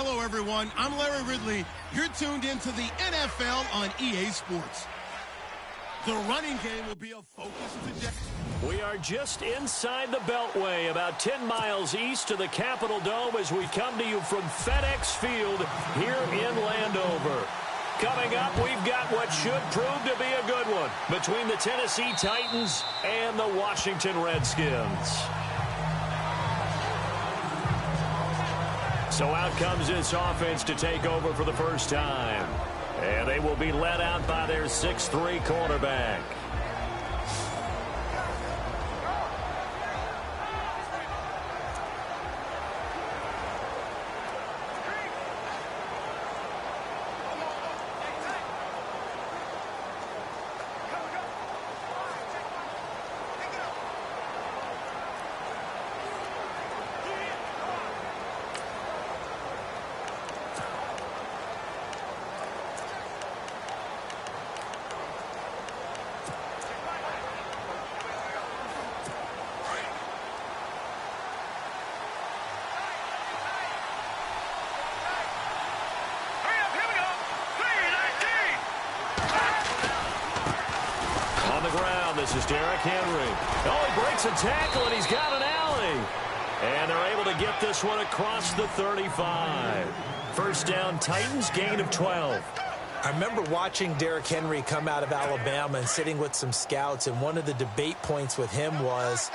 Hello, everyone. I'm Larry Ridley. You're tuned into the NFL on EA Sports. The running game will be a focus today. We are just inside the Beltway, about 10 miles east of the Capitol Dome as we come to you from FedEx Field here in Landover. Coming up, we've got what should prove to be a good one between the Tennessee Titans and the Washington Redskins. So out comes this offense to take over for the first time. And they will be led out by their 6'3" quarterback. This is Derrick Henry. Oh, he breaks a tackle, and he's got an alley. And they're able to get this one across the 35. First down, Titans, gain of 12. I remember watching Derrick Henry come out of Alabama and sitting with some scouts, and one of the debate points with him was,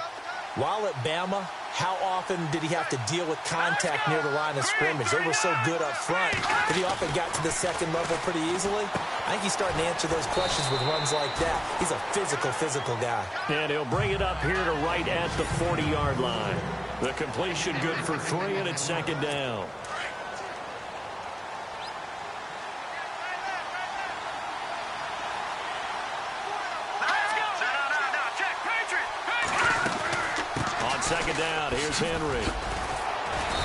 while at Bama, how often did he have to deal with contact near the line of scrimmage? They were so good up front that he often got to the second level pretty easily. I think he's starting to answer those questions with runs like that. He's a physical guy. And he'll bring it up here to right at the 40-yard line. The completion good for 3, and it's second down. On second down, here's Henry.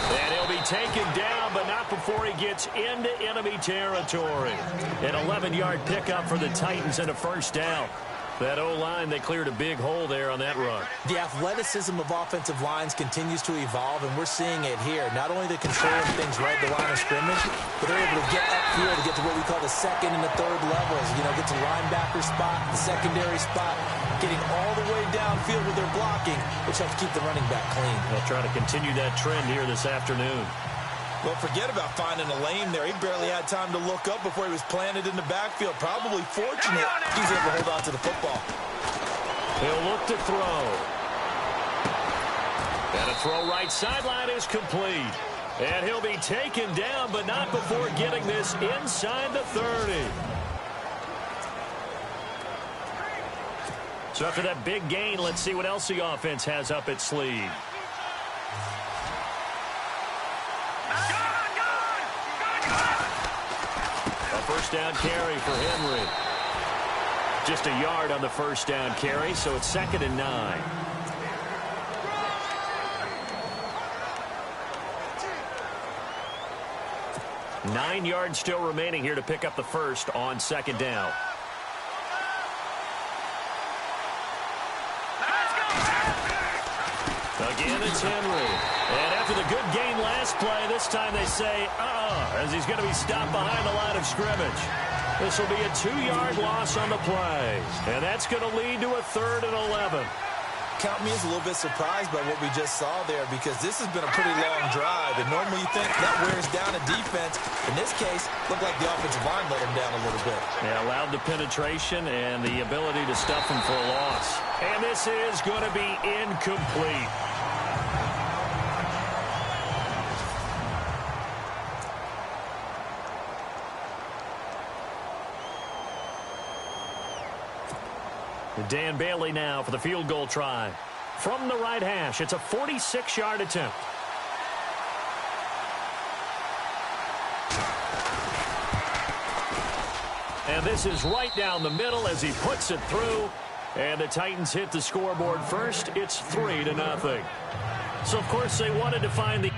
And he'll be taken down, but not before he gets into enemy territory. An 11-yard pickup for the Titans and a first down. That O-line, they cleared a big hole there on that run. The athleticism of offensive lines continues to evolve, and we're seeing it here. Not only the controlling things right at the line of scrimmage, but they're able to get upfield to get to what we call the second and the third levels. You know, get to linebacker spot, the secondary spot, getting all the way downfield with their blocking, which helps keep the running back clean. They'll try to continue that trend here this afternoon. Well, forget about finding a lane there. He barely had time to look up before he was planted in the backfield. Probably fortunate he's able to hold on to the football. He'll look to throw. And a throw right sideline is complete. And he'll be taken down, but not before getting this inside the 30. So after that big gain, let's see what else the offense has up its sleeve. First down carry for Henry. Just a yard on the first down carry, so it's 2nd and 9. Nine yards still remaining here to pick up the first on second down. Again, it's Henry. And after the good gain last play, this time they say, as he's going to be stopped behind the line of scrimmage. This will be a 2-yard loss on the play. And that's going to lead to a 3rd and 11. Count me as a little bit surprised by what we just saw there, because this has been a pretty long drive, and normally you think that wears down a defense. In this case, looked like the offensive line let him down a little bit. Yeah, allowed the penetration and the ability to stuff him for a loss. And this is going to be incomplete. Dan Bailey now for the field goal try. From the right hash, it's a 46-yard attempt. And this is right down the middle as he puts it through. And the Titans hit the scoreboard first. It's 3-0. So, of course, they wanted to find the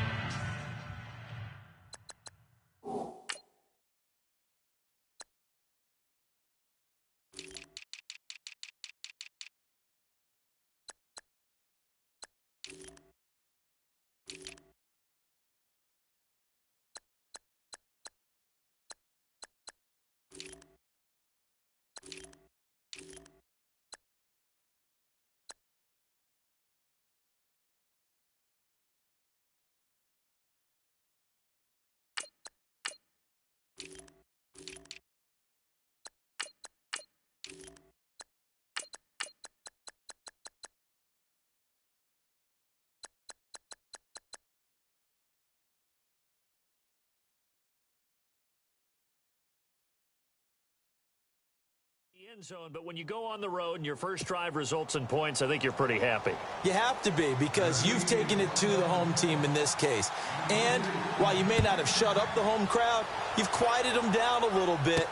End zone, but when you go on the road and your first drive results in points, I think you're pretty happy. You have to be, because you've taken it to the home team in this case. And while you may not have shut up the home crowd, you've quieted them down a little bit.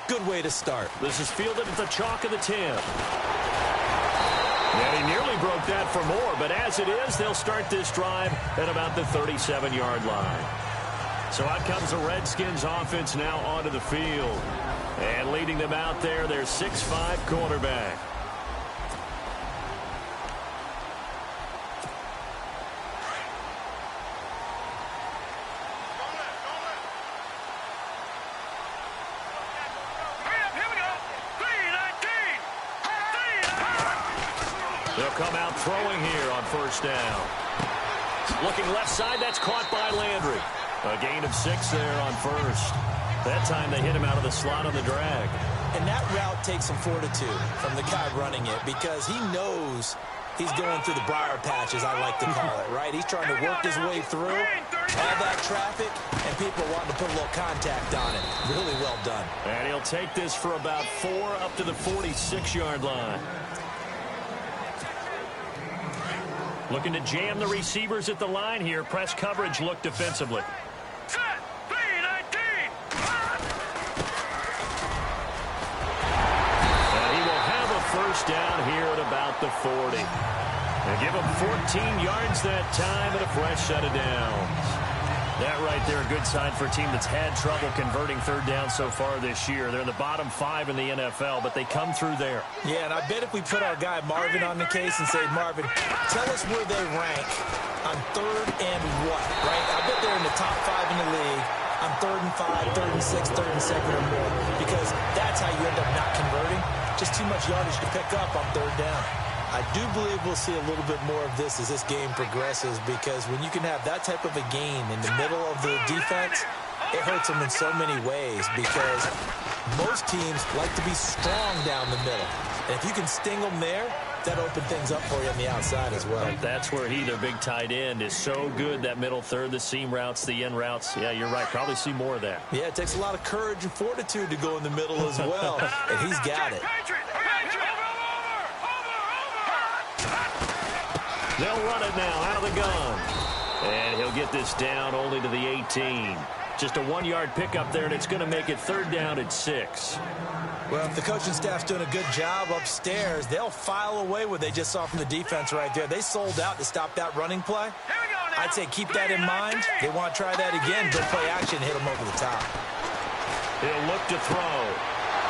Good way to start. This is fielded at the chalk of the 10. And he nearly broke that for more, but as it is, they'll start this drive at about the 37-yard line. So out comes the Redskins offense now onto the field. And leading them out there, their 6'5" quarterback. They'll come out throwing here on first down. Looking left side, that's caught by Landry. A gain of 6 there on first. That time they hit him out of the slot on the drag. And that route takes some fortitude from the guy running it, because he knows he's going through the briar patch, as I like to call it, right? He's trying to work his way through all that traffic, and people wanting to put a little contact on it. Really well done. And he'll take this for about 4 up to the 46-yard line. Looking to jam the receivers at the line here. Press coverage look defensively. First down here at about the 40. They give him 14 yards that time and a fresh set of downs. That right there, a good sign for a team that's had trouble converting third down so far this year. They're in the bottom 5 in the NFL, but they come through there. Yeah, and I bet if we put our guy Marvin on the case and say, Marvin, tell us where they rank on third and what, right? I bet they're in the top 5 in the league on 3rd and 5, 3rd and 6, 3rd and 2nd or more, because that's how you end up not converting. Just too much yardage to pick up on third down. I do believe we'll see a little bit more of this as this game progresses, because when you can have that type of a gain in the middle of the defense, it hurts them in so many ways, because most teams like to be strong down the middle. And if you can sting them there, that opens things up for you on the outside as well. That's where their big tight end, is so good, that middle third, the seam routes, the in routes. Yeah, you're right. Probably see more of that. Yeah, it takes a lot of courage and fortitude to go in the middle as well, and he's got it. They'll run it now out of the gun. And he'll get this down only to the 18. Just a 1-yard pickup there, and it's going to make it third down at 6. Well, if the coaching staff's doing a good job upstairs, they'll file away what they just saw from the defense right there. They sold out to stop that running play. I'd say keep that in mind. They want to try that again. Good play action, hit them over the top. He'll look to throw.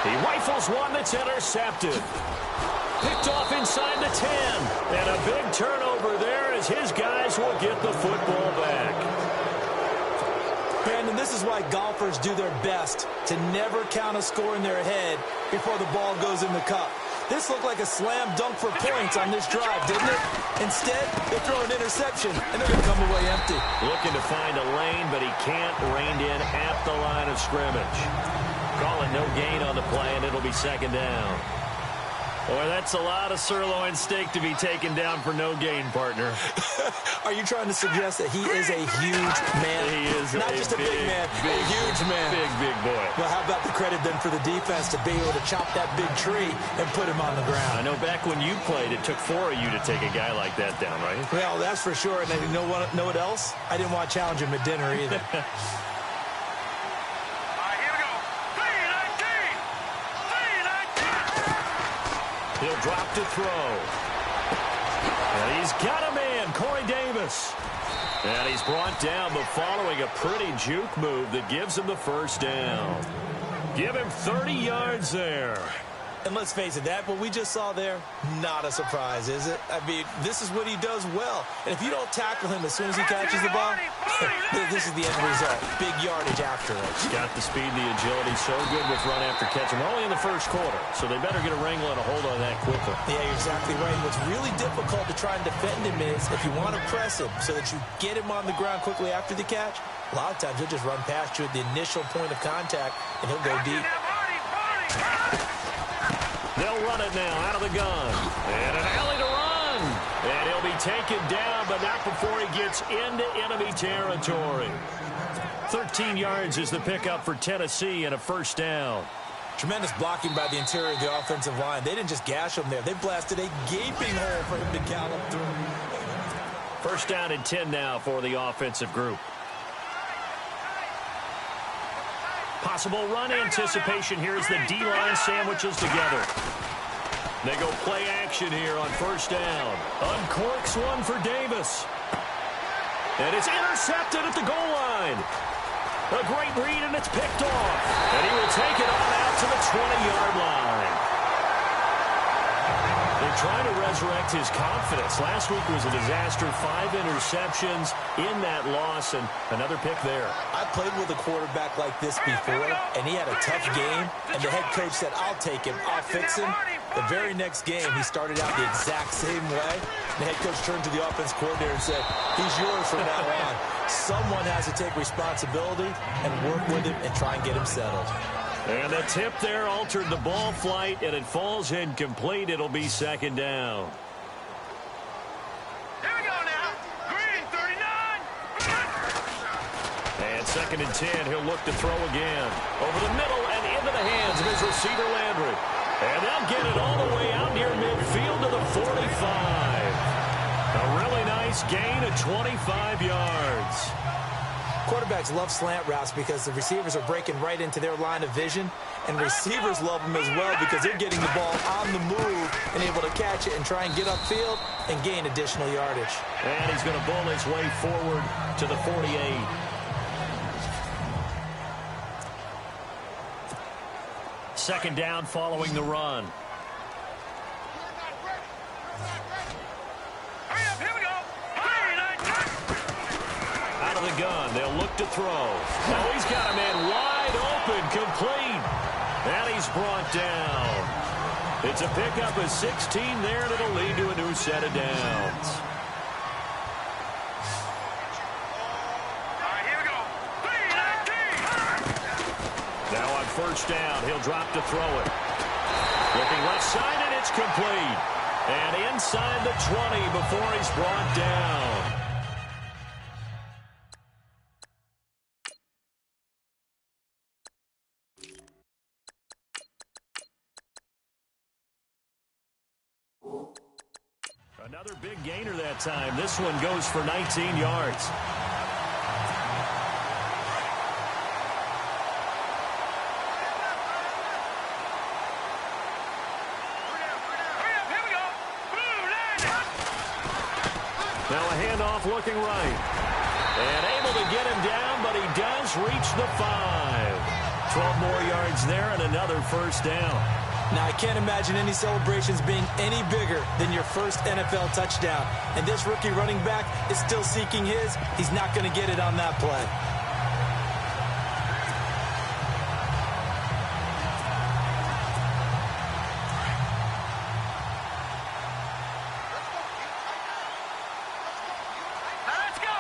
He rifles one that's intercepted. Picked off inside the 10. And a big turnover there as his guys will get the football back. Brandon, this is why golfers do their best to never count a score in their head before the ball goes in the cup. This looked like a slam dunk for points on this drive, didn't it? Instead, they throw an interception, and they're going to come away empty. Looking to find a lane, but he can't. Reined in at the line of scrimmage. Calling no gain on the play, and it'll be second down. Boy, that's a lot of sirloin steak to be taken down for no gain, partner. Are you trying to suggest that he is a huge man? He is not just a big man, a huge man. Big boy. Well, how about the credit then for the defense to be able to chop that big tree and put him on the ground? I know back when you played, it took 4 of you to take a guy like that down, right? Well, that's for sure. And you know what else? I didn't want to challenge him at dinner either. He'll drop to throw. And he's got a man, Corey Davis. And he's brought down, but following a pretty juke move that gives him the first down. Give him 30 yards there. And let's face it, that what we just saw there, not a surprise, is it? I mean, this is what he does well. And if you don't tackle him as soon as he catches the ball, this is the end result. Big yardage after it. He's got the speed, the agility, so good with run after catch. And we're only in the first quarter, so they better get a wrangle and a hold on that quickly. Yeah, you're exactly right. What's really difficult to try and defend him is if you want to press him so that you get him on the ground quickly after the catch, a lot of times he'll just run past you at the initial point of contact, and he'll go deep. They'll run it now out of the gun. And an alley to run. And he'll be taken down, but not before he gets into enemy territory. 13 yards is the pickup for Tennessee and a first down. Tremendous blocking by the interior of the offensive line. They didn't just gash him there. They blasted a gaping hole for him to gallop through. First down and 10 now for the offensive group. Possible run anticipation here as the D-line sandwiches together. They go play action here on first down. Uncorks one for Davis. And it's intercepted at the goal line. A great read, and it's picked off. And he will take it on out to the 20-yard line. They're trying to resurrect his confidence. Last week was a disaster. 5 interceptions in that loss, and another pick there. I played with a quarterback like this before, and he had a tough game, and the head coach said, I'll take him, I'll fix him. The very next game, he started out the exact same way. The head coach turned to the offense coordinator and said, he's yours from now on. Someone has to take responsibility and work with him and try and get him settled. And the tip there altered the ball flight, and it falls incomplete. It'll be second down. Here we go now. Green, 39. And second and 10, he'll look to throw again. Over the middle and into the hands of his receiver, Landry. And they'll get it all the way out near midfield to the 45. A really nice gain of 25 yards. Quarterbacks love slant routes because the receivers are breaking right into their line of vision, and receivers love them as well because they're getting the ball on the move and able to catch it and try and get upfield and gain additional yardage. And he's going to bull his way forward to the 48. Second down following the run. Hurry up, here we go. Out of the gun, they'll look to throw. Oh, he's got a man wide open, complete. And he's brought down. It's a pickup of 16 there, and it'll lead to a new set of downs. All right, here we go. 3-19. Now on first down, he'll drop to throw it. Looking left side, and it's complete. And inside the 20 before he's brought down. Another big gainer that time. This one goes for 19 yards. Now a handoff looking right. And able to get him down, but he does reach the 5. 12 more yards there and another first down. Now, I can't imagine any celebrations being any bigger than your first NFL touchdown. And this rookie running back is still seeking his. He's not going to get it on that play. Let's go.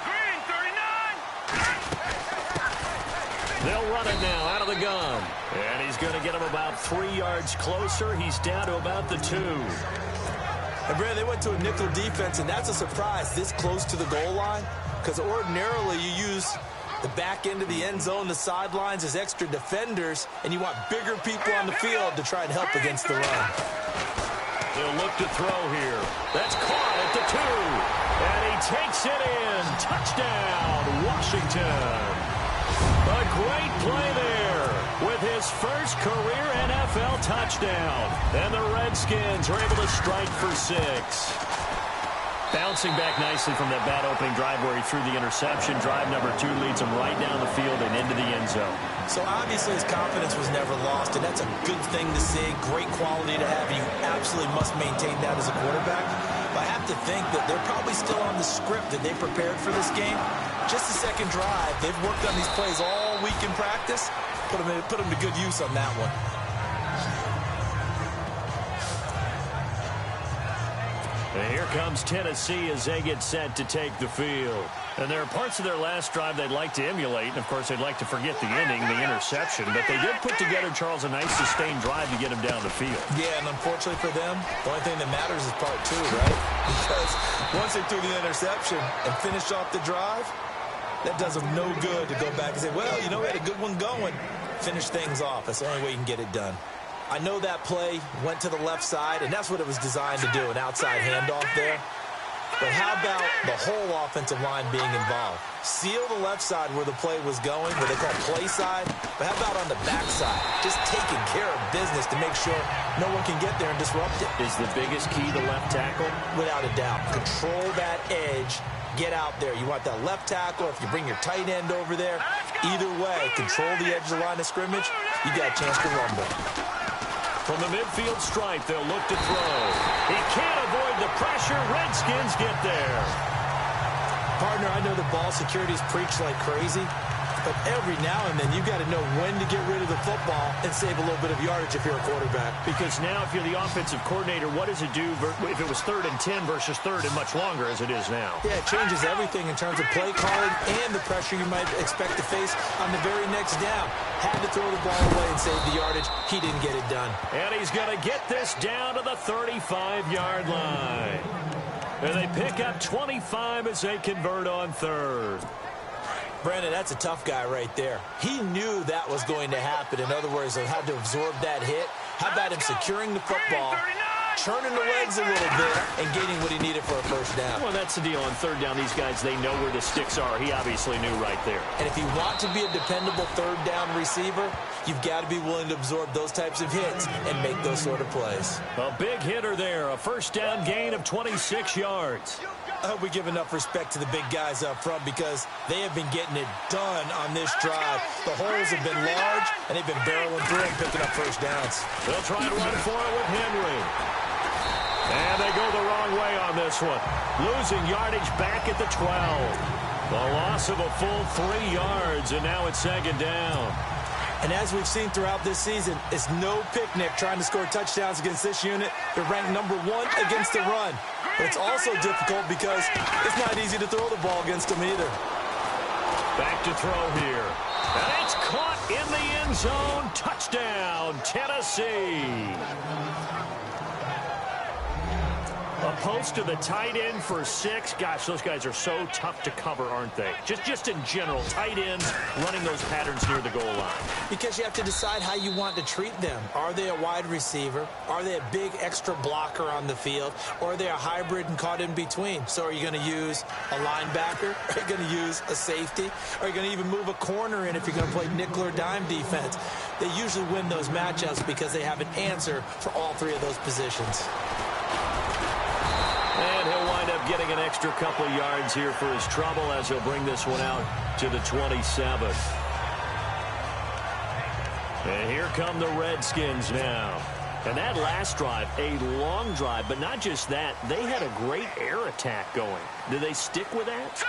Green, 39. They'll run it now out of the gun. And he's going to get him about 3 yards closer. He's down to about the 2. And, Brad, they went to a nickel defense, and that's a surprise this close to the goal line because ordinarily you use the back end of the end zone, the sidelines as extra defenders, and you want bigger people on the field to try and help against the run. They'll look to throw here. That's caught at the 2. And he takes it in. Touchdown, Washington. A great play there with his first career NFL touchdown. And the Redskins are able to strike for 6. Bouncing back nicely from that bad opening drive where he threw the interception. Drive number 2 leads him right down the field and into the end zone. So obviously his confidence was never lost, and that's a good thing to see. Great quality to have. You absolutely must maintain that as a quarterback. But I have to think that they're probably still on the script that they prepared for this game. Just the second drive. They've worked on these plays all week in practice. Put them to good use on that one. And here comes Tennessee as they get set to take the field. And there are parts of their last drive they'd like to emulate. And, of course, they'd like to forget the ending, the interception. But they did put together, Charles, a nice sustained drive to get him down the field. Yeah, and unfortunately for them, the only thing that matters is part 2, right? Because once they threw the interception and finished off the drive, that does them no good to go back and say, well, you know, we had a good one going. Finish things off. That's the only way you can get it done. I know that play went to the left side, and that's what it was designed to do, an outside handoff there. But how about the whole offensive line being involved? Seal the left side where the play was going, what they call play side. But how about on the back side? Just taking care of business to make sure no one can get there and disrupt it. Is the biggest key the left tackle? Without a doubt. Control that edge. Get out there. You want that left tackle. If you bring your tight end over there, either way, control the edge of the line of scrimmage, you got a chance to rumble. From the midfield stripe, they'll look to throw. He can't avoid the pressure. Redskins get there. Partner, I know the ball security is preached like crazy, but every now and then you got to know when to get rid of the football and save a little bit of yardage if you're a quarterback. Because now if you're the offensive coordinator, what does it do if it was 3rd and 10 versus 3rd and much longer as it is now? Yeah, it changes everything in terms of play calling and the pressure you might expect to face on the very next down. Had to throw the ball away and save the yardage. He didn't get it done. And he's going to get this down to the 35-yard line. And they pick up 25 as they convert on 3rd. Brandon, that's a tough guy right there. He knew that was going to happen. In other words, he had to absorb that hit. How about him securing the football, churning the legs a little bit, and getting what he needed for a first down? Well, that's the deal. On 3rd down, these guys, they know where the sticks are. He obviously knew right there. And if you want to be a dependable 3rd down receiver, you've got to be willing to absorb those types of hits and make those sort of plays. A big hitter there, a first down gain of 26 yards. I hope we give enough respect to the big guys up front because they have been getting it done on this drive. The holes have been large, and they've been barreling through and picking up first downs. They'll try to run for it with Henry. And they go the wrong way on this one. Losing yardage back at the 12. The loss of a full 3 yards, and now it's 2nd down. And as we've seen throughout this season, it's no picnic trying to score touchdowns against this unit. They're ranked number 1 against the run. But it's also difficult because it's not easy to throw the ball against them either. Back to throw here. And it's caught in the end zone. Touchdown, Tennessee. A post to the tight end for 6. Gosh, those guys are so tough to cover, aren't they? Just in general, tight ends running those patterns near the goal line. Because you have to decide how you want to treat them. Are they a wide receiver? Are they a big extra blocker on the field? Or are they a hybrid and caught in between? So are you going to use a linebacker? Are you going to use a safety? Are you going to even move a corner in if you're going to play nickel or dime defense? They usually win those matchups because they have an answer for all 3 of those positions. And he'll wind up getting an extra couple yards here for his trouble as he'll bring this one out to the 27. And here come the Redskins now. And that last drive, a long drive, but not just that. They had a great air attack going. Do they stick with that?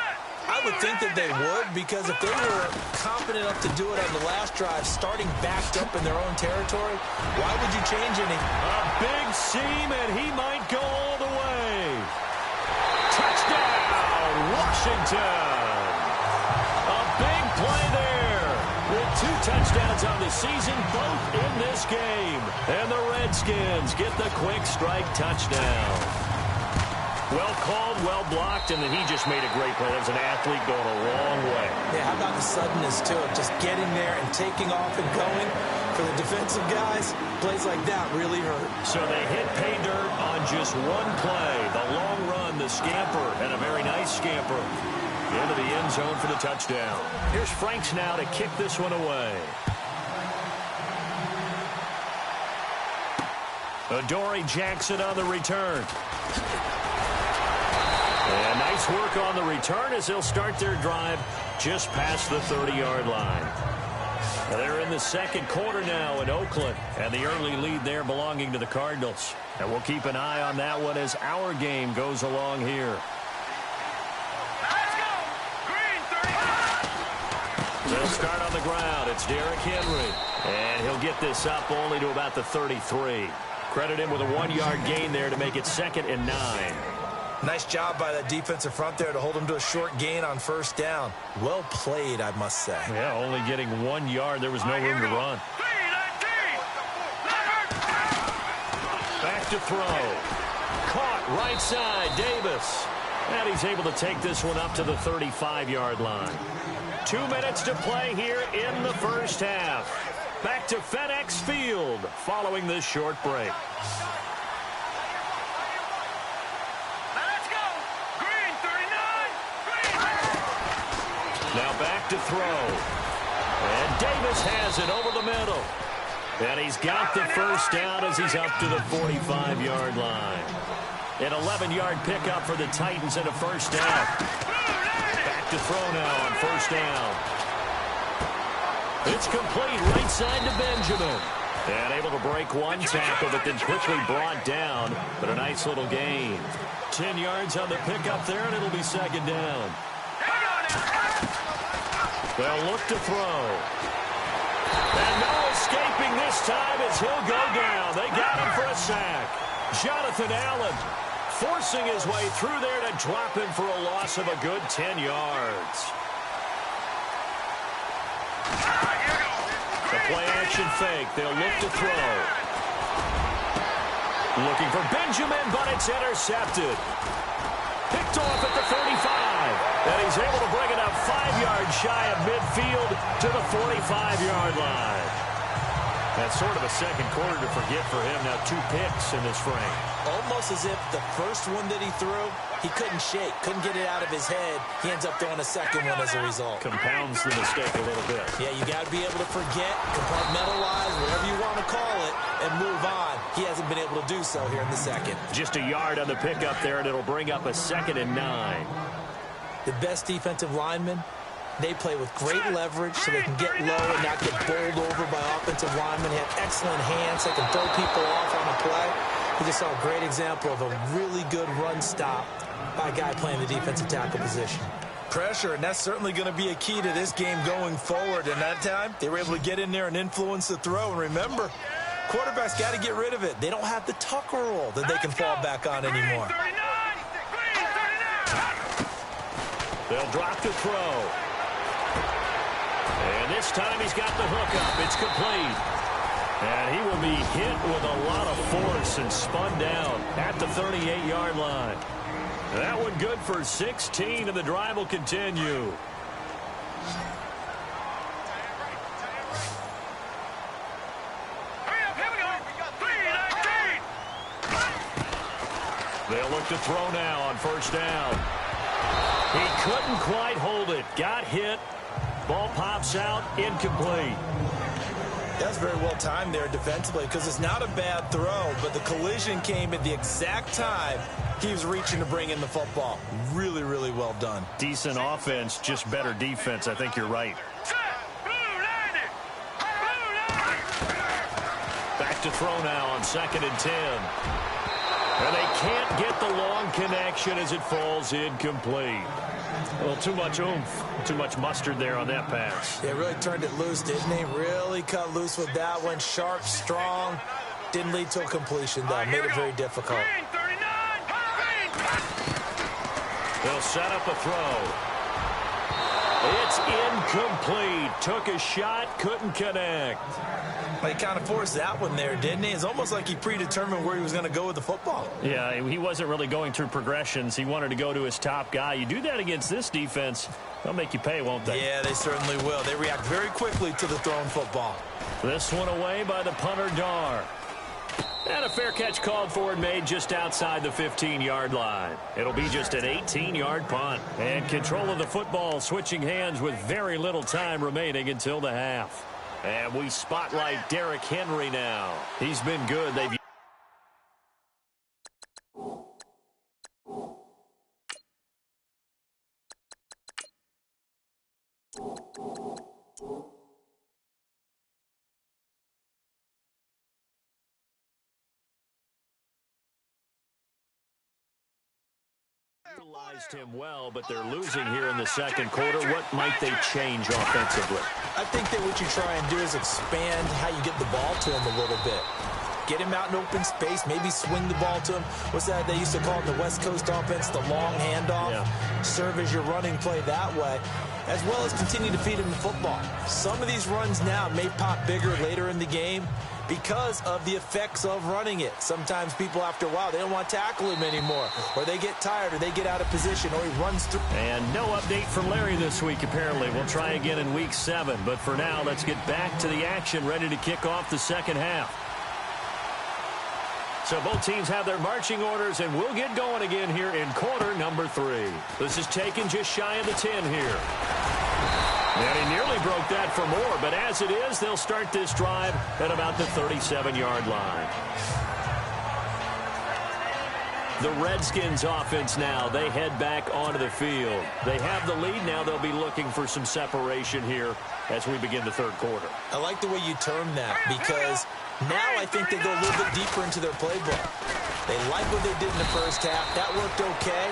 I would think that they would, because if they were confident enough to do it on the last drive, starting backed up in their own territory, why would you change any? A big seam, and he might go all the way. Touchdown, Washington. A big play there with 2 touchdowns on the season, both in this game. And the Redskins get the quick strike touchdown. Well called, well blocked, and then he just made a great play. That was an athlete going a long way. Yeah, how about the suddenness to it? Just getting there and taking off and going. For the defensive guys, plays like that really hurt. So they hit pay dirt on just one play. The long run, the scamper, and a very nice scamper into the end zone for the touchdown. Here's Franks now to kick this one away. Adoree Jackson on the return. And nice work on the return as they'll start their drive just past the 30-yard line. They're in the 2nd quarter now in Oakland, and the early lead there belonging to the Cardinals. And we'll keep an eye on that one as our game goes along here. Let's go! Green, 30. They'll start on the ground. It's Derrick Henry, and he'll get this up only to about the 33. Credit him with a 1-yard gain there to make it 2nd and 9. Nice job by that defensive front there to hold him to a short gain on first down. Well played, I must say. Yeah, only getting 1 yard. There was no room to run. Back to throw. Caught right side, Davis. And he's able to take this one up to the 35-yard line. 2 minutes to play here in the first half. Back to FedEx Field following this short break. Now let's go. Green 39. Green. Now back to throw. And Davis has it over the middle. And he's got the first down as he's up to the 45-yard line. An 11-yard pickup for the Titans and a first down. Back to throw now on first down. It's complete right side to Benjamin. And able to break one tackle, but then quickly brought down. But a nice little gain. 10 yards on the pickup there, and it'll be second down. They'll look to throw. And no escaping this time as he'll go down. They got him for a sack. Jonathan Allen forcing his way through there to drop him for a loss of a good 10 yards. The play action fake. They'll look to throw. Looking for Benjamin, but it's intercepted. Picked off at the 35. And he's able to bring it up 5 yards shy of midfield to the 45-yard line. That's sort of a second quarter to forget for him. Now 2 picks in this frame. Almost as if the first one that he threw, he couldn't shake, couldn't get it out of his head. He ends up throwing a second one as a result. Compounds the mistake a little bit. Yeah, you got to be able to forget, compartmentalize, whatever you want to call it, and move on. He hasn't been able to do so here in the second. Just a yard on the pickup there, and it'll bring up a 2nd and 9. The best defensive linemen, they play with great leverage so they can get low and not get bowled over by offensive linemen. They have excellent hands. They can throw people off on a play. We just saw a great example of a really good run stop by a guy playing the defensive tackle position. Pressure, and that's certainly going to be a key to this game going forward. And that time, they were able to get in there and influence the throw. And remember, quarterbacks got to get rid of it. They don't have the tucker roll that they can fall back on anymore. They'll drop to throw. And this time he's got the hook up. It's complete. And he will be hit with a lot of force and spun down at the 38-yard line. That one good for 16, and the drive will continue. They'll look to throw now on first down. He couldn't quite hold it. Got hit. Ball pops out. Incomplete. That's very well timed there defensively because it's not a bad throw, but the collision came at the exact time he was reaching to bring in the football. Really, really well done. Decent offense, just better defense. I think you're right. Back to throw now on 2nd and 10. And they can't get the long connection as it falls incomplete. Well, too much oomph, too much mustard there on that pass. They really turned it loose, didn't they? Really cut loose with that one. Sharp, strong. Didn't lead to a completion, though. Made it very difficult. They'll set up a throw. It's incomplete. Took a shot, couldn't connect. He kind of forced that one there, didn't he? It's almost like he predetermined where he was going to go with the football. Yeah, he wasn't really going through progressions. He wanted to go to his top guy. You do that against this defense, they'll make you pay, won't they? Yeah, they certainly will. They react very quickly to the thrown football. This one away by the punter, Dar. And a fair catch called for and made just outside the 15-yard line. It'll be just an 18-yard punt. And control of the football switching hands with very little time remaining until the half. And we spotlight Derrick Henry now. He's been good. They've utilized him well, but they're losing here in the second quarter. What might they change offensively? I think that what you try and do is expand how you get the ball to him a little bit. Get him out in open space, maybe swing the ball to him. What's that they used to call in the West Coast offense, the long handoff? Yeah. Serve as your running play that way, as well as continue to feed him the football. Some of these runs now may pop bigger later in the game, because of the effects of running it. Sometimes people, after a while, they don't want to tackle him anymore, or they get tired, or they get out of position, or he runs through. And no update from Larry this week, apparently. We'll try again in Week 7. But for now, let's get back to the action, ready to kick off the second half. So both teams have their marching orders, and we'll get going again here in quarter number 3. This is taken just shy of the 10 here. And he nearly broke that for more, but as it is, they'll start this drive at about the 37-yard line. The Redskins offense now, they head back onto the field. They have the lead. Now they'll be looking for some separation here as we begin the third quarter. I like the way you term that, because now I think they go a little bit deeper into their playbook. They like what they did in the first half. That worked okay.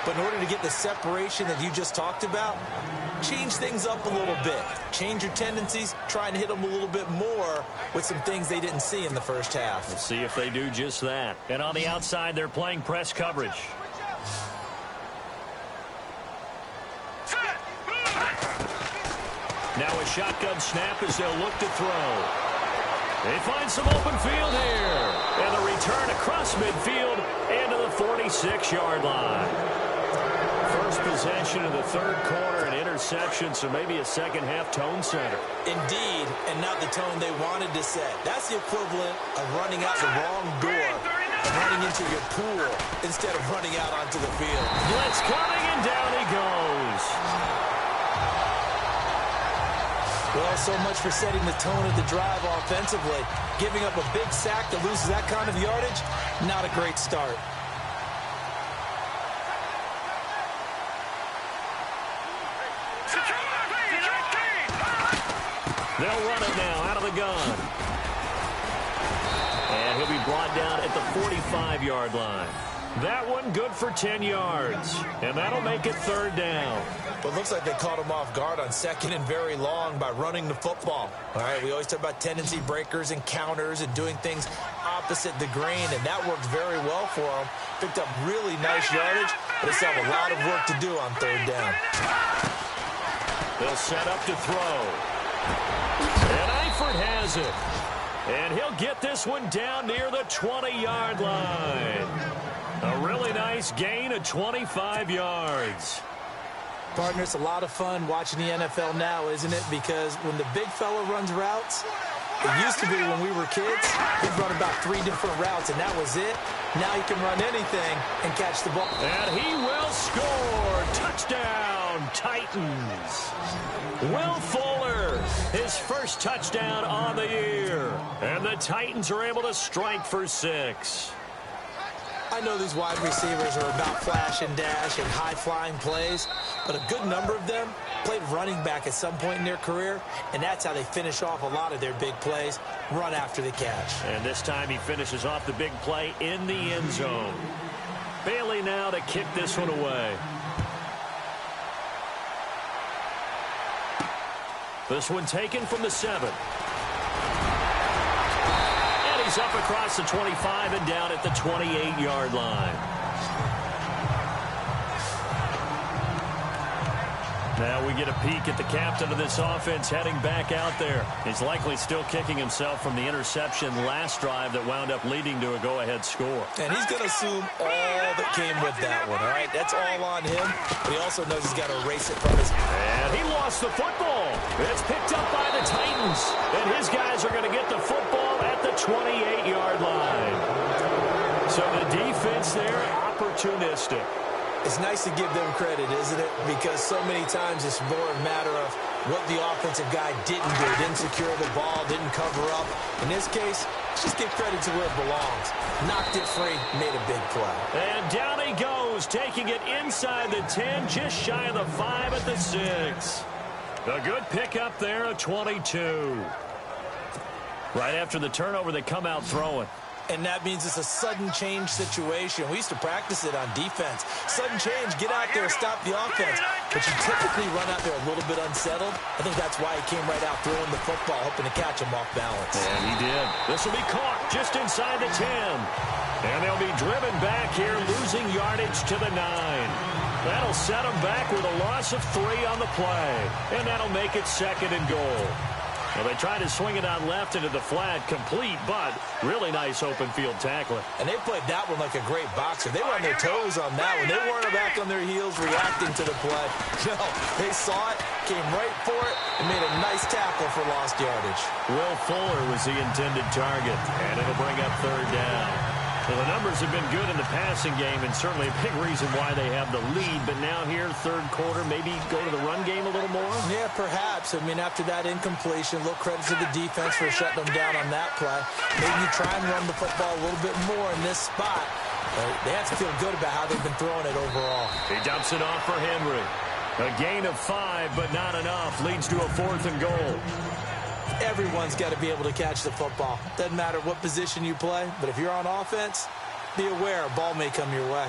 But in order to get the separation that you just talked about, change things up a little bit. Change your tendencies. Try and hit them a little bit more with some things they didn't see in the first half. We'll see if they do just that. And on the outside, they're playing press coverage. Now a shotgun snap as they'll look to throw. They find some open field here. And the return across midfield and to the 46-yard line. First possession of the third quarter, an interception, so maybe a second-half tone setter. Indeed, and not the tone they wanted to set. That's the equivalent of running out the wrong door and running into your pool instead of running out onto the field. Blitz coming, and down he goes. Well, so much for setting the tone of the drive offensively. Giving up a big sack that loses that kind of yardage, not a great start. They'll run it now out of the gun. And he'll be brought down at the 45-yard line. That one good for 10 yards. And that'll make it third down. But it looks like they caught him off guard on second and very long by running the football. All right, we always talk about tendency breakers and counters and doing things opposite the grain, and that worked very well for him. Picked up really nice yardage, but they still have a lot of work to do on third down. They'll set up to throw. And Eifert has it. And he'll get this one down near the 20-yard line. A really nice gain of 25 yards. Partner, it's a lot of fun watching the NFL now, isn't it? Because when the big fella runs routes, it used to be when we were kids, he'd run about 3 different routes, and that was it. Now he can run anything and catch the ball. And he will score. Touchdown, Titans. Will Fuller, his first touchdown on the year. And the Titans are able to strike for 6. I know these wide receivers are about flash and dash and high-flying plays, but a good number of them played running back at some point in their career, and that's how they finish off a lot of their big plays, run after the catch. And this time he finishes off the big play in the end zone. Bailey now to kick this one away. This one taken from the 7. And he's up across the 25 and down at the 28-yard line. Now we get a peek at the captain of this offense heading back out there. He's likely still kicking himself from the interception last drive that wound up leading to a go-ahead score. And he's going to assume all that came with that one, all right? That's all on him, but he also knows he's got to erase it from his... And he lost the football. It's picked up by the Titans. And his guys are going to get the football at the 28-yard line. So the defense there, opportunistic. It's nice to give them credit, isn't it? Because so many times it's more a matter of what the offensive guy didn't do. Didn't secure the ball, didn't cover up. In this case, just give credit to where it belongs. Knocked it free, made a big play. And down he goes, taking it inside the 10, just shy of the 5 at the 6. A good pickup there, a 22. Right after the turnover, they come out throwing. And that means it's a sudden change situation. We used to practice it on defense. Sudden change, get out there, stop the offense. But you typically run out there a little bit unsettled. I think that's why he came right out throwing the football, hoping to catch him off balance. And he did. This will be caught just inside the 10. And they'll be driven back here, losing yardage to the 9. That'll set them back with a loss of 3 on the play. And that'll make it 2nd and goal. Well, they tried to swing it out left into the flat, complete, but really nice open field tackling. And they played that one like a great boxer. They were on their toes on that one. They weren't back on their heels reacting to the play. No, they saw it, came right for it, and made a nice tackle for lost yardage. Will Fuller was the intended target, and it'll bring up third down. Well, the numbers have been good in the passing game, and certainly a big reason why they have the lead. But now here, third quarter, maybe go to the run game a little more? Yeah, perhaps. I mean, after that incompletion, a little credit to the defense for shutting them down on that play. Maybe you try and run the football a little bit more in this spot. But they have to feel good about how they've been throwing it overall. He dumps it off for Henry. A gain of 5, but not enough. Leads to a 4th and goal. Everyone's got to be able to catch the football. Doesn't matter what position you play, but if you're on offense, be aware a ball may come your way.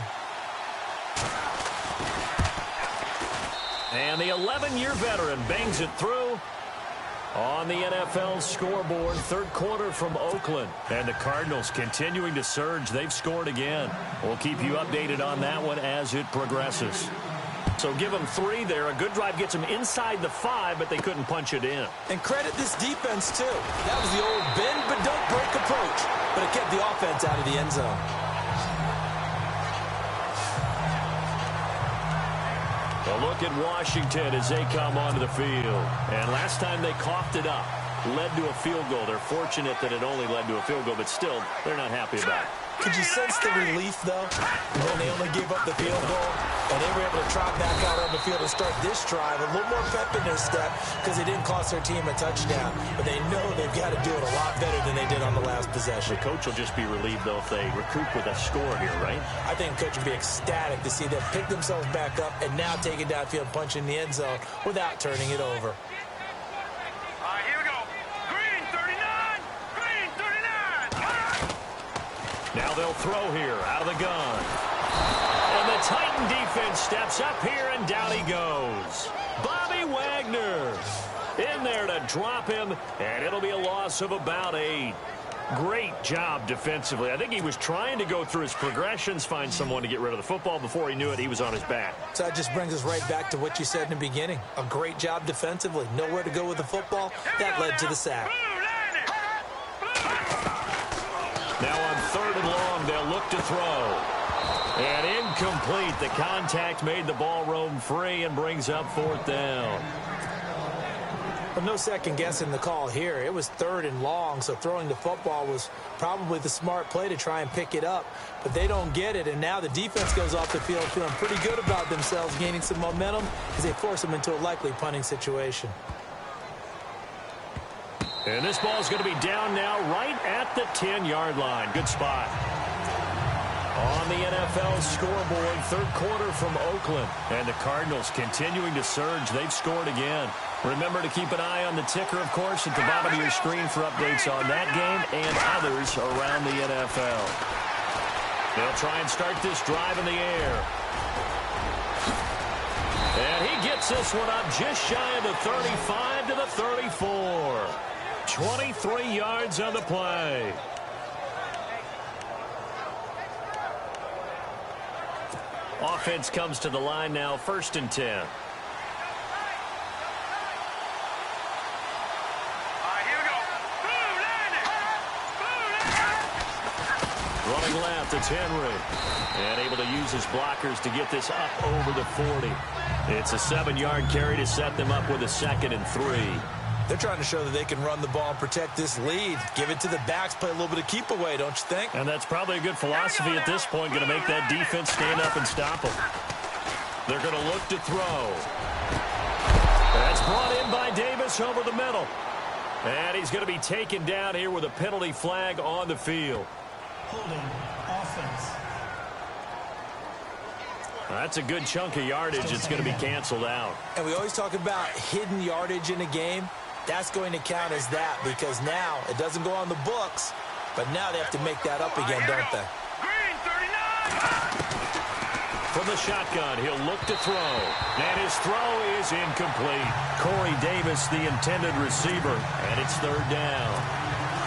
And the 11-year veteran bangs it through on the NFL scoreboard. Third quarter from Oakland. And the Cardinals continuing to surge. They've scored again. We'll keep you updated on that one as it progresses. So give them 3 there. A good drive gets them inside the 5, but they couldn't punch it in. And credit this defense, too. That was the old bend but don't break approach. But it kept the offense out of the end zone. A look at Washington as they come onto the field. And last time they coughed it up, led to a field goal. They're fortunate that it only led to a field goal, but still, they're not happy about it. Could you sense the relief, though, when they only gave up the field goal? And they were able to trot back out on the field and start this drive. A little more pep in their step because they didn't cost their team a touchdown. But they know they've got to do it a lot better than they did on the last possession. The coach will just be relieved, though, if they recoup with a score here, right? I think the coach would be ecstatic to see them pick themselves back up and now take it downfield, punch in the end zone without turning it over. Here we go. Green 39. Green 39. Now they'll throw here out of the gun. And the Titan defense steps up here, and down he goes. Bobby Wagner in there to drop him, and it'll be a loss of about 8. Great job defensively. I think he was trying to go through his progressions, find someone to get rid of the football. Before he knew it, he was on his back. So that just brings us right back to what you said in the beginning. A great job defensively. Nowhere to go with the football. That led to the sack. Now on 3rd and long, they'll look to throw. And incomplete. The contact made the ball roam free and brings up 4th down. Well, no second guessing the call here. It was 3rd and long, so throwing the football was probably the smart play to try and pick it up. But they don't get it, and now the defense goes off the field feeling pretty good about themselves, gaining some momentum as they force them into a likely punting situation. And this ball is going to be down now right at the 10-yard line. Good spot. On the NFL scoreboard, third quarter from Oakland. And the Cardinals continuing to surge. They've scored again. Remember to keep an eye on the ticker, of course, at the bottom of your screen for updates on that game and others around the NFL. They'll try and start this drive in the air. And he gets this one up just shy of the 35 to the 34. 23 yards on the play. Offense comes to the line now, 1st and 10. Running left, it's Henry. And able to use his blockers to get this up over the 40. It's a 7-yard carry to set them up with a 2nd and 3. They're trying to show that they can run the ball and protect this lead. Give it to the backs, play a little bit of keep away, don't you think? And that's probably a good philosophy at this point, going to make that defense stand up and stop them. They're going to look to throw. That's brought in by Davis over the middle. And he's going to be taken down here with a penalty flag on the field. Holding offense. That's a good chunk of yardage. It's going to be canceled out. And we always talk about hidden yardage in a game. That's going to count as that because now it doesn't go on the books, but now they have to make that up again, don't they? Green 39. From the shotgun, he'll look to throw. And his throw is incomplete. Corey Davis, the intended receiver, and it's 3rd down.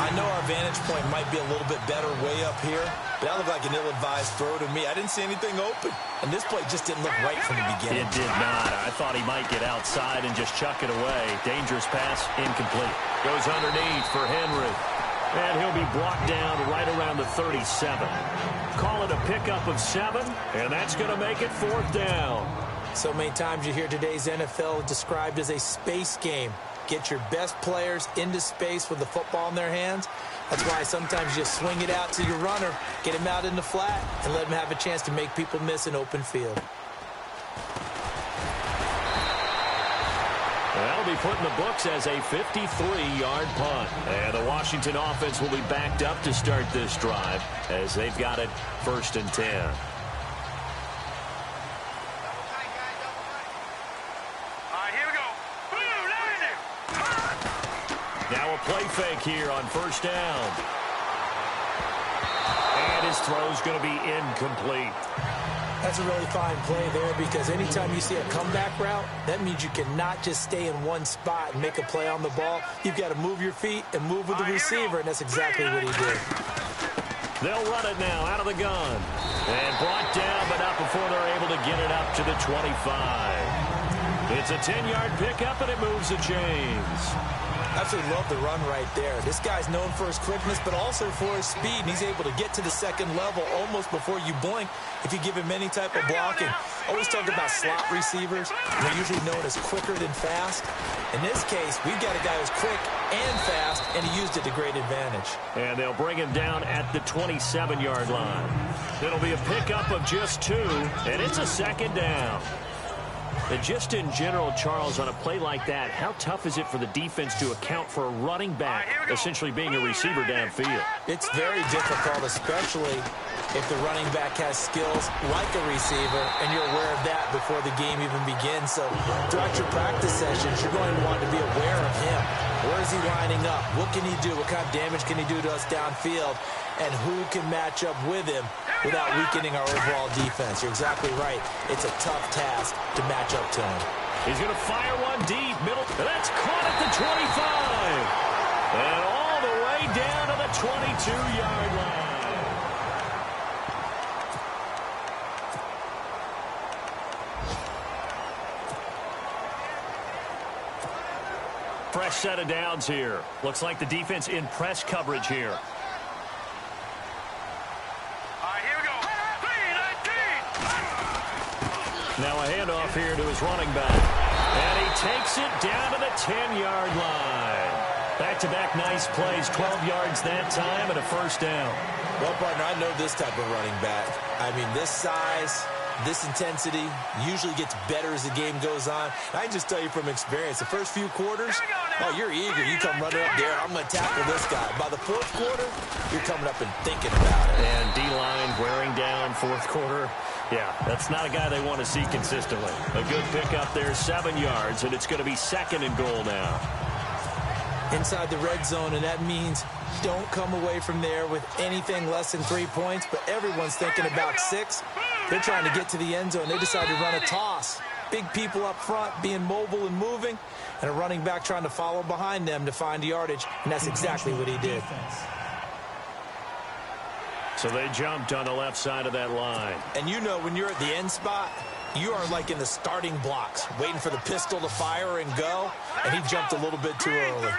I I know our vantage point might be a little bit better way up here, but that looked like an ill-advised throw to me. I didn't see anything open, and this play just didn't look right from the beginning. It did not. I thought he might get outside and just chuck it away. Dangerous pass, incomplete. Goes underneath for Henry. And he'll be brought down right around the 37. Call it a pickup of 7, and that's going to make it 4th down. So many times you hear today's NFL described as a space game. Get your best players into space with the football in their hands. That's why sometimes you swing it out to your runner, get him out in the flat, and let him have a chance to make people miss an open field. That'll be put in the books as a 53-yard punt. And the Washington offense will be backed up to start this drive as they've got it 1st and 10. Now a play fake here on 1st down. And his throw's going to be incomplete. That's a really fine play there because anytime you see a comeback route, that means you cannot just stay in one spot and make a play on the ball. You've got to move your feet and move with the receiver, and that's exactly what he did. They'll run it now out of the gun. And brought down, but not before they're able to get it up to the 25. It's a 10-yard pickup, and it moves the chains. Absolutely love the run right there. This guy's known for his quickness, but also for his speed. And he's able to get to the second level almost before you blink if you give him any type of blocking. Always talk about slot receivers. They're usually known as quicker than fast. In this case, we've got a guy who's quick and fast, and he used it to great advantage. And they'll bring him down at the 27-yard line. It'll be a pickup of just 2, and it's a 2nd down. And just in general, Charles, on a play like that, how tough is it for the defense to account for a running back essentially being a receiver downfield? It's very difficult, especially if the running back has skills like a receiver, and you're aware of that before the game even begins. So throughout your practice sessions, you're going to want to be aware of him. Where is he lining up? What can he do? What kind of damage can he do to us downfield? And who can match up with him without weakening our overall defense? You're exactly right. It's a tough task to match up to him. He's going to fire one deep, middle. That's caught at the 25. And all the way down to the 22-yard line. Fresh set of downs here. Looks like the defense in press coverage here. Now a handoff here to his running back. And he takes it down to the 10-yard line. Back-to-back nice plays, 12 yards that time and a 1st down. Well, partner, I know this type of running back. I mean, this size, this intensity usually gets better as the game goes on. I can just tell you from experience, the first few quarters, oh, you're eager. You come running up there, I'm going to tackle this guy. By the 4th quarter, you're coming up and thinking about it. And D-line wearing down 4th quarter. Yeah, that's not a guy they want to see consistently. A good pickup there, 7 yards, and it's going to be 2nd and goal now. Inside the red zone, and that means don't come away from there with anything less than 3 points, but everyone's thinking about 6. They're trying to get to the end zone. They decide to run a toss. Big people up front being mobile and moving, and a running back trying to follow behind them to find yardage, and that's exactly what he did. So they jumped on the left side of that line. And you know when you're at the end spot, you are like in the starting blocks, waiting for the pistol to fire and go, and he jumped a little bit too early.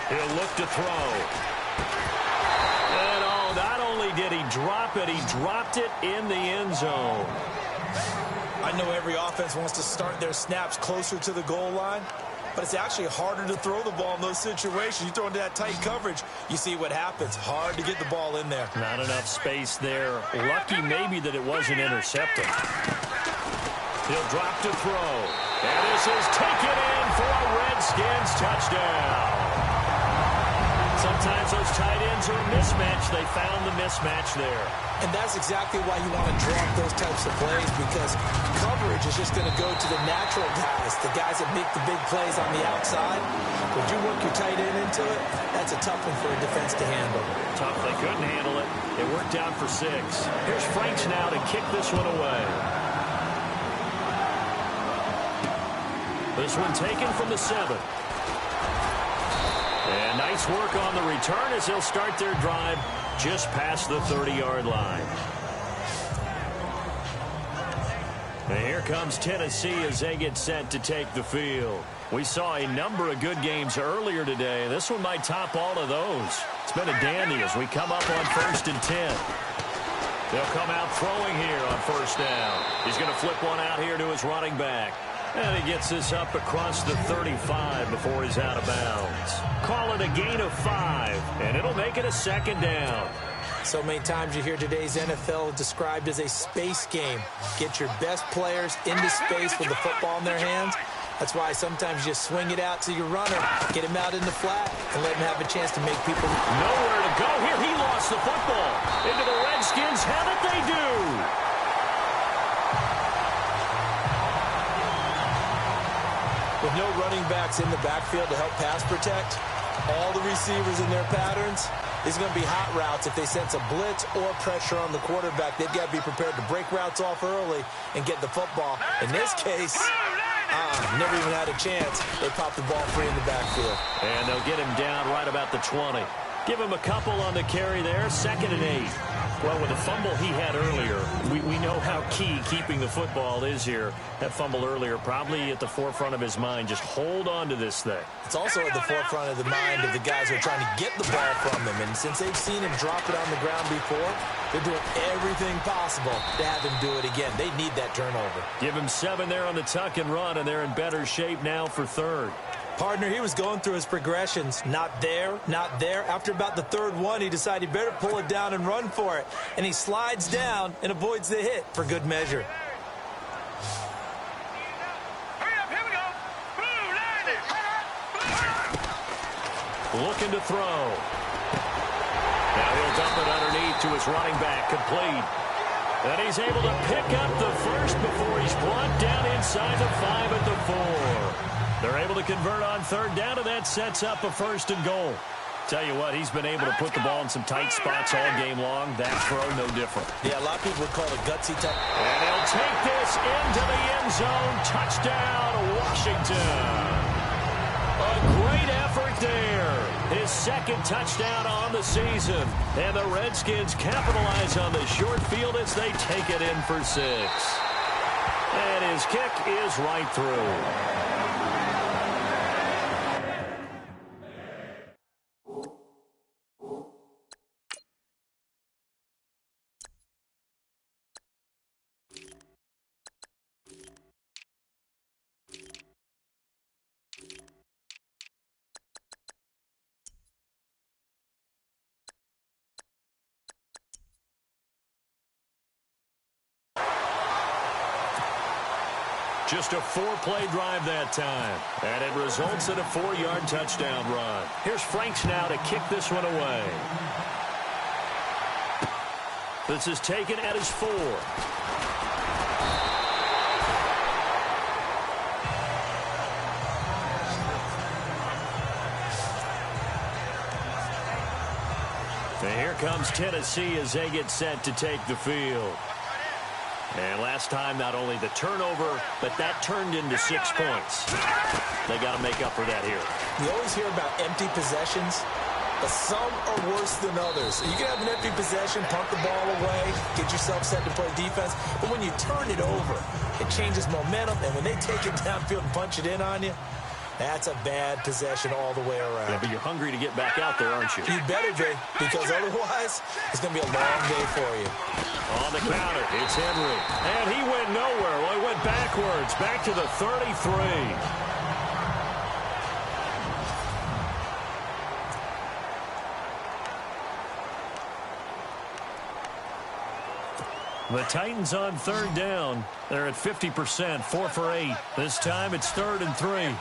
He'll look to throw. And oh, not only did he drop it, he dropped it in the end zone. I know every offense wants to start their snaps closer to the goal line, but it's actually harder to throw the ball in those situations. You throw into that tight coverage, you see what happens. Hard to get the ball in there. Not enough space there. Lucky maybe that it wasn't intercepted. He'll drop to throw. And this is taken in for a Redskins touchdown. Sometimes those tight ends are a mismatch. They found the mismatch there. And that's exactly why you want to draw up those types of plays, because coverage is just going to go to the natural guys, the guys that make the big plays on the outside. When you work your tight end into it, that's a tough one for a defense to handle. Tough. They couldn't handle it. It worked out for 6. Here's Franks now to kick this one away. This one taken from the 7. And nice work on the return as they'll start their drive just past the 30-yard line. And here comes Tennessee as they get set to take the field. We saw a number of good games earlier today. This one might top all of those. It's been a dandy as we come up on 1st and 10. They'll come out throwing here on 1st down. He's going to flip one out here to his running back. And he gets this up across the 35 before he's out of bounds. Call it a gain of 5, and it'll make it a 2nd down. So many times you hear today's NFL described as a space game. Get your best players into space with the football in their hands. That's why sometimes you swing it out to your runner, get him out in the flat, and let him have a chance to make people... Nowhere to go here. He lost the football. Into the Redskins' have it, they do. With no running backs in the backfield to help pass protect, all the receivers in their patterns, these are going to be hot routes. If they sense a blitz or pressure on the quarterback, they've got to be prepared to break routes off early and get the football. In this case, never even had a chance. They popped the ball free in the backfield. And they'll get him down right about the 20. Give him a couple on the carry there, 2nd and 8. Well, with the fumble he had earlier, we know how key keeping the football is here. That fumble earlier probably at the forefront of his mind. Just hold on to this thing. It's also at the forefront of the mind of the guys who are trying to get the ball from him. And since they've seen him drop it on the ground before, they're doing everything possible to have him do it again. They need that turnover. Give him 7 there on the tuck and run, and they're in better shape now for 3rd. Partner, he was going through his progressions. Not there, not there. After about the 3rd one, he decided he better pull it down and run for it. And he slides down and avoids the hit for good measure. Hurry up, here we go. Blue, Looking to throw. Now he'll dump it underneath to his running back, complete. And he's able to pick up the first before he's brought down inside the 5 at the 4. They're able to convert on 3rd down, and that sets up a 1st and goal. Tell you what, he's been able to put the ball in some tight spots all game long. That throw, no different. Yeah, a lot of people would call it gutsy touch. And he'll take this into the end zone. Touchdown, Washington. A great effort there. His 2nd touchdown on the season. And the Redskins capitalize on the short field as they take it in for 6. And his kick is right through. Just a 4-play drive that time. And it results in a 4-yard touchdown run. Here's Franks now to kick this one away. This is taken at his 4. And here comes Tennessee as they get set to take the field. And last time, not only the turnover, but that turned into 6 points. They got to make up for that here. You always hear about empty possessions, but some are worse than others. You can have an empty possession, punt the ball away, get yourself set to play defense, but when you turn it over, it changes momentum, and when they take it downfield and punch it in on you, that's a bad possession all the way around. Yeah, but you're hungry to get back out there, aren't you? You better be, because otherwise, it's going to be a long day for you. On the counter, it's Henry. And he went nowhere. Well, he went backwards, back to the 33. The Titans on 3rd down. They're at 50%, 4 for 8. This time it's 3rd and 3.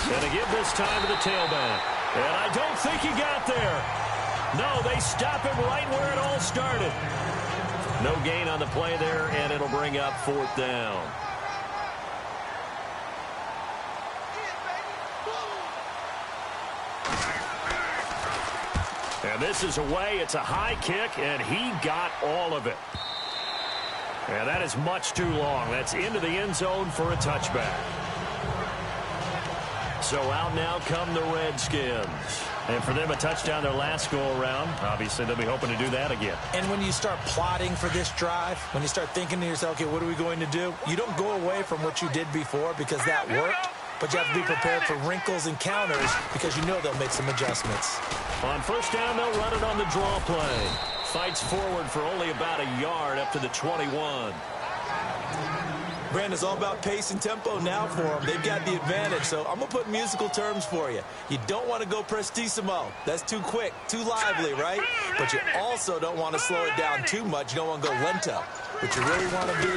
Gonna give this time to the tailback. And I don't think he got there. No, they stop him right where it all started. No gain on the play there, and it'll bring up 4th down. And this is away. It's a high kick, and he got all of it. And that is much too long. That's into the end zone for a touchback. So out now come the Redskins. And for them, a touchdown their last go-around. Obviously, they'll be hoping to do that again. And when you start plotting for this drive, when you start thinking to yourself, okay, what are we going to do? You don't go away from what you did before because that worked. But you have to be prepared for wrinkles and counters because you know they'll make some adjustments. On first down, they'll run it on the draw play. Fights forward for only about a yard up to the 21. Brandon, it's all about pace and tempo now for them. They've got the advantage, so I'm going to put musical terms for you. You don't want to go prestissimo. That's too quick, too lively, right? But you also don't want to slow it down too much. You don't want to go lento. What you really want to be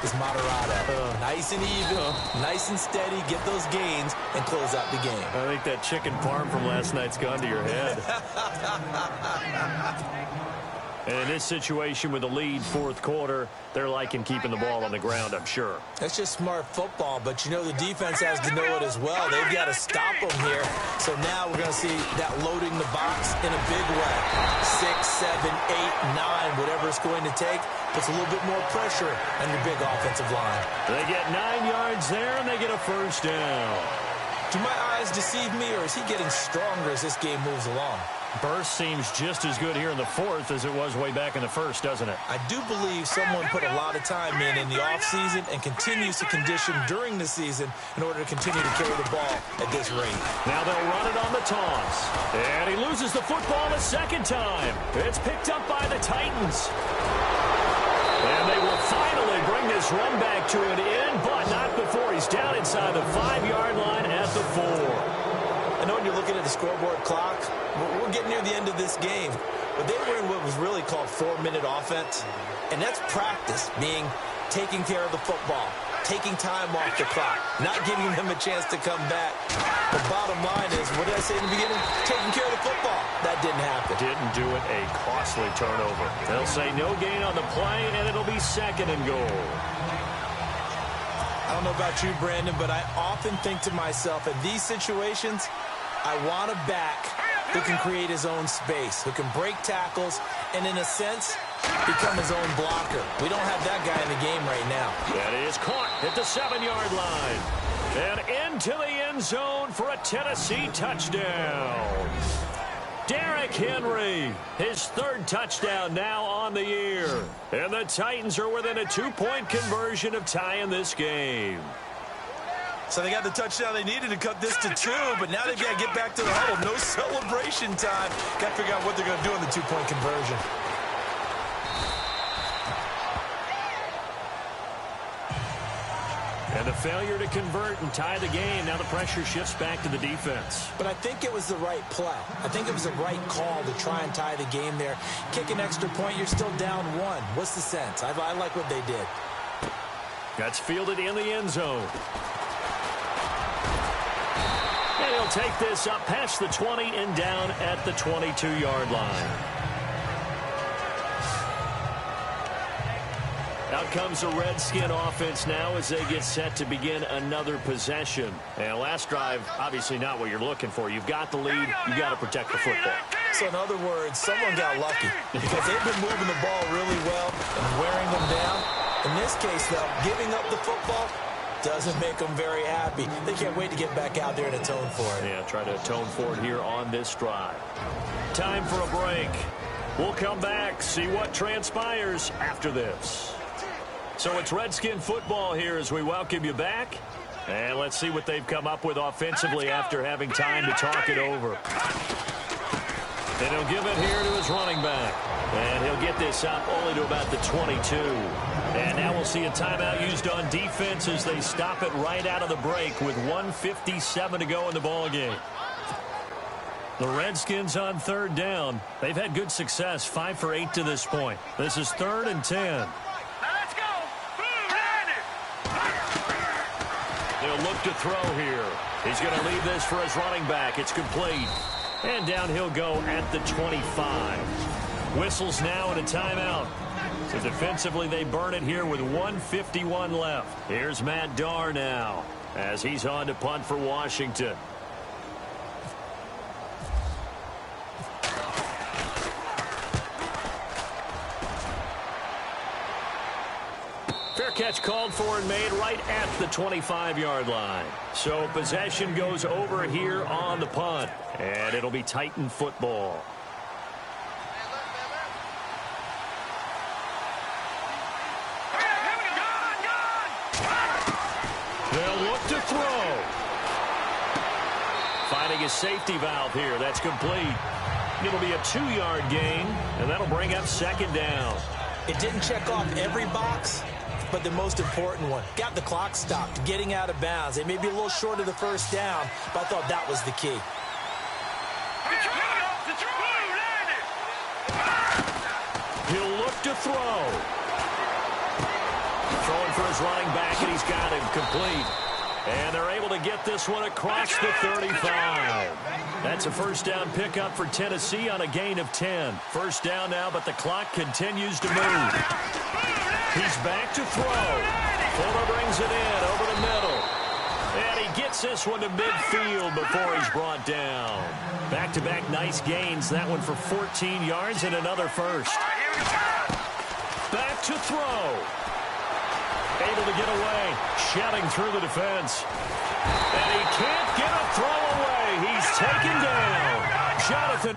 is moderato. Nice and even, nice and steady, get those gains, and close out the game. I think that chicken parm from last night's gone to your head. And in this situation with the lead, fourth quarter, they're liking keeping the ball on the ground, I'm sure. That's just smart football, but you know the defense has to know it as well. They've got to stop them here. So now we're going to see that loading the box in a big way. 6, 7, 8, 9, whatever it's going to take, puts a little bit more pressure on your big offensive line. They get 9 yards there, and they get a first down. Do my eyes deceive me, or is he getting stronger as this game moves along? Burst seems just as good here in the fourth as it was way back in the first, doesn't it? I do believe someone put a lot of time in the offseason and continues to condition during the season in order to continue to carry the ball at this rate. Now they'll run it on the toss. And he loses the football a second time. It's picked up by the Titans. And they will finally bring this run back to an end, but not before he's down inside the 5-yard line at the 4. I know when you're looking at the scoreboard clock, we're getting near the end of this game, but they were in what was really called 4-minute offense, and that's practice, meaning taking care of the football, taking time off the clock, not giving them a chance to come back. The bottom line is, what did I say in the beginning? Taking care of the football. That didn't happen. Didn't do it, a costly turnover. They'll say no gain on the play, and it'll be 2nd and goal. I don't know about you, Brandon, but I often think to myself, in these situations, I want a back who can create his own space, who can break tackles, and in a sense, become his own blocker. We don't have that guy in the game right now. That is caught at the 7-yard line. And into the end zone for a Tennessee touchdown. Derrick Henry, his 3rd touchdown now on the year. And the Titans are within a 2-point conversion of tying this game. So they got the touchdown they needed to cut this to 2, but now they've got to get back to the huddle. No celebration time. Got to figure out what they're going to do in the 2-point conversion. And the failure to convert and tie the game. Now the pressure shifts back to the defense. But I think it was the right play. I think it was the right call to try and tie the game there. Kick an extra point, you're still down 1. What's the sense? I like what they did. That's fielded in the end zone. And he'll take this up past the 20 and down at the 22-yard line. Out comes the Redskin offense now as they get set to begin another possession. And last drive, obviously not what you're looking for. You've got the lead. You've got to protect the football. So in other words, someone got lucky because they've been moving the ball really well and wearing them down. In this case, though, giving up the football doesn't make them very happy. They can't wait to get back out there and atone for it. Yeah, try to atone for it here on this drive. Time for a break. We'll come back, see what transpires after this. So it's Redskin football here as we welcome you back. And let's see what they've come up with offensively after having time to talk it over. And he'll give it here to his running back. And he'll get this up only to about the 22. And now we'll see a timeout used on defense as they stop it right out of the break with 1:57 to go in the ballgame. The Redskins on 3rd down. They've had good success, 5 for 8 to this point. This is 3rd and 10. They'll look to throw here. He's going to leave this for his running back. It's complete. And down he'll go at the 25. Whistles now and a timeout. So defensively, they burn it here with 1:51 left. Here's Matt Darr now as he's on to punt for Washington. catch called for and made right at the 25-yard line. So possession goes over here on the punt, and it'll be Titan football. They'll look to throw. Finding a safety valve here. That's complete. It'll be a 2-yard gain, and that'll bring up second down. It didn't check off every box, but the most important one. Got the clock stopped, getting out of bounds. It may be a little short of the first down, but I thought that was the key. He'll look to throw. Throwing for his running back, and he's got him complete. And they're able to get this one across the 35. That's a first down pickup for Tennessee on a gain of 10. First down now, but the clock continues to move. He's back to throw. Fuller brings it in over the middle. And he gets this one to midfield before he's brought down. Back-to-back nice gains. That one for 14 yards and another first. Back to throw. Able to get away, shouting through the defense. And he can't get a throw away. He's taken down. Jonathan.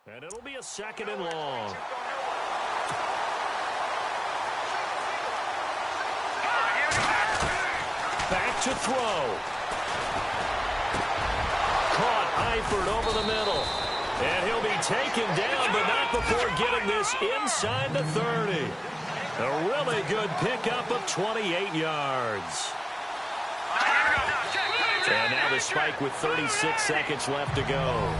And it'll be a second and long. Back to throw. Caught Eifert over the middle. And he'll be taken down, but not before getting this inside the 30. A really good pickup of 28 yards. And now the spike with 36 seconds left to go.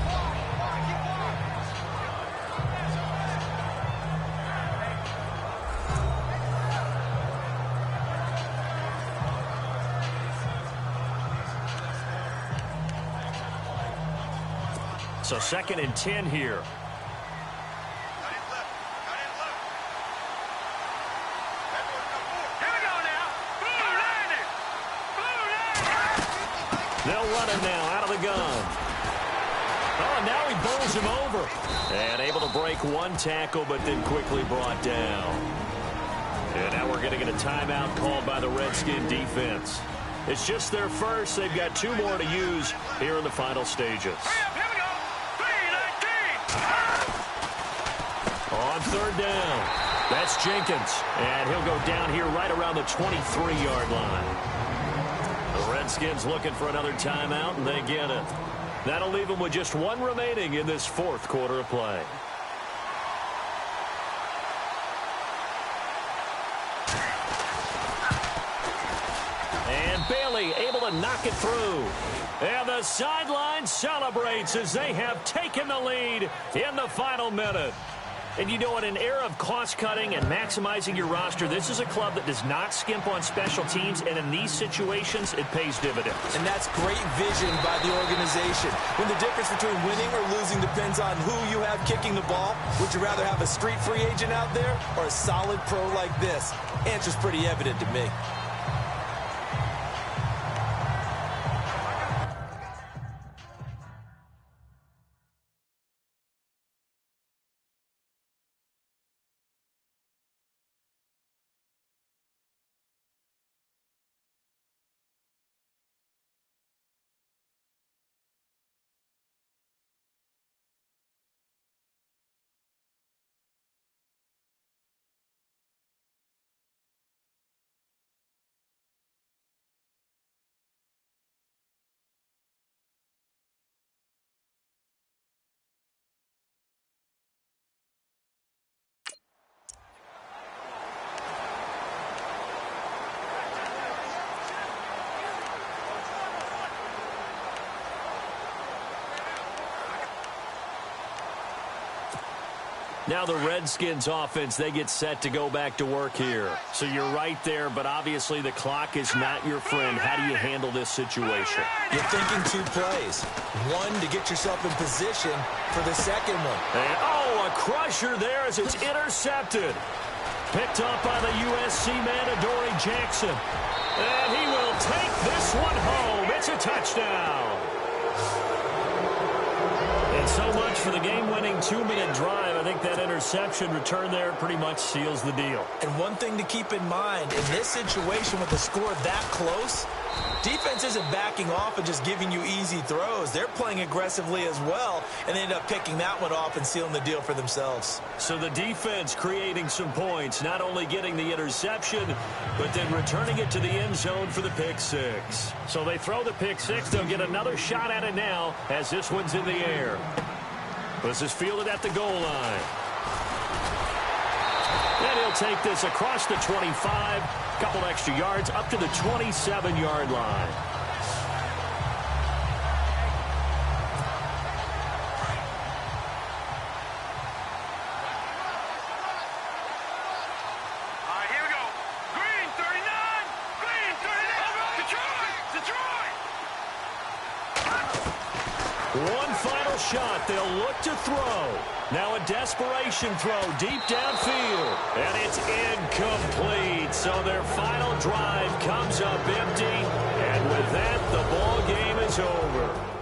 So second and 10 here. They'll run him now out of the gun. Oh, now he bowls him over. And able to break one tackle, but then quickly brought down. And now we're going to get a timeout called by the Redskin defense. It's just their first. They've got 2 more to use here in the final stages. On third down, that's Jenkins. And he'll go down here right around the 23-yard line. The Redskins looking for another timeout, and they get it. That'll leave them with just 1 remaining in this 4th quarter of play. And Bailey able to knock it through. And the sideline celebrates as they have taken the lead in the final minute. And you know, in an era of cost-cutting and maximizing your roster, this is a club that does not skimp on special teams, and in these situations, it pays dividends. And that's great vision by the organization. When the difference between winning or losing depends on who you have kicking the ball, would you rather have a street free agent out there or a solid pro like this? Answer's pretty evident to me. Now the Redskins offense, they get set to go back to work here. So you're right there, but obviously the clock is not your friend. How do you handle this situation? You're thinking 2 plays. One, to get yourself in position for the second one. And, oh, a crusher there as it's intercepted. Picked up by the USC man, Adoree Jackson. And he will take this one home. It's a touchdown. And so much for the game-winning 2-minute drive. I think that interception return there pretty much seals the deal. And one thing to keep in mind, in this situation with the score that close, defense isn't backing off and just giving you easy throws. They're playing aggressively as well, and they end up picking that one off and sealing the deal for themselves. So the defense creating some points, not only getting the interception, but then returning it to the end zone for the pick six. So they throw the pick six. They'll get another shot at it now as this one's in the air. This is fielded at the goal line. And he'll take this across the 25, couple extra yards up to the 27-yard line. All right, here we go. Green 39. Green 39. Detroit. One final shot. They'll look to throw. Now a desperation throw deep downfield. And it's incomplete. So their final drive comes up empty. And with that, the ball game is over.